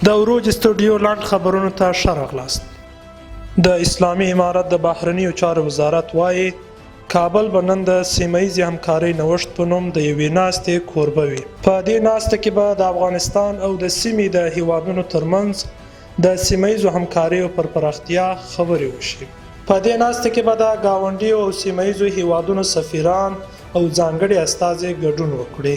د اوروج استودیو لاند خبرونو ته ښه راغلاست. د اسلامي امارت د بهرنیو چارو وزارت وایي کابل به نن د سیمه ییزې همکارۍ نوښت په نوم د یوې ناستې کوربه وي. په دې ناسته کې به د افغانستان او د سیمې د هیوادونو ترمنځ د سیمه ییزو همکاریو پر پراختیا خبرې وشي. په دې ناسته کې به د ګاونډیو او سیمه ییزو هیوادونو سفیران او ځانګړي استازي ګډون وکړي.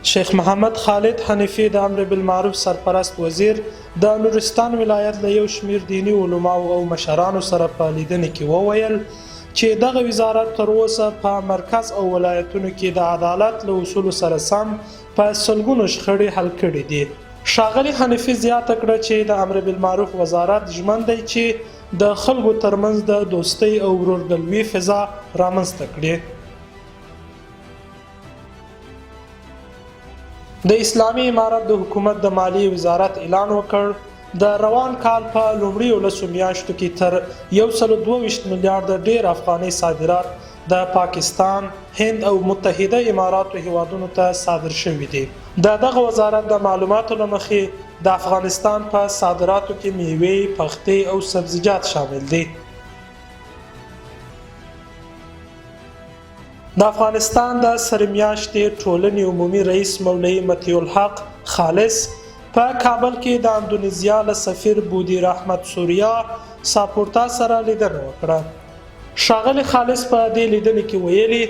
شیخ محمد خالد حنیفي د امر بالمعروف سرپرست وزیر د نورستان ولایت له یو شمیر دینی علماو او مشرانو سره په لیدنې کې وویل چې دغه وزارت تر اوسه په مرکز او ولایتونو کې د عدالت له اصولو سره سم په سلګونو شخړې حل کړي دي. ښاغلي حنیفي زیاته کړه چې د امر بالمعروف وزارت ژمن دی چې د خلکو ترمنځ د دوستۍ او ورورګلوۍ فضا رامنځته کړي. د اسلامي امارت د حکومت د مالیې وزارت اعلان وکړ د روان کال په لومړیو 10 میاشتو کې تر 122 میلیارډ ډیر افغاني صادرات د پاکستان، هند او متحده اماراتو هیوادونو ته صادر شوي دي. دغه وزارت د معلوماتو له مخې د افغانستان په صادراتو کې میوې، پختې او سبزیجات شامل دي. د افغانستان د سرمیاشتې ټولنې عمومي رئیس مولوي مطیع الحق خالص په کابل کې د اندونیزیا له سفیر بودی رحمت سوریا ساپورتا سره لیدنه وکړه. ښاغلي خالص په دې لیدنې کې ویلي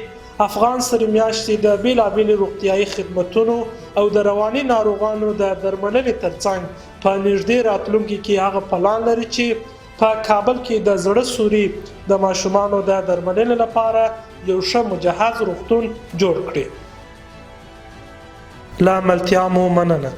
افغان سرمیاشتې د بیلابیلو روغتیایي خدمتونو او د رواني ناروغانو د درملنې ترڅنګ په نږدې راتلونکي کې هغه پلان لري چې په کابل کې د زړه سوري د ماشومانو د درملنې لپاره یو ښه مجهز روغتون جوړ کړي. له ملتیا مو مننه.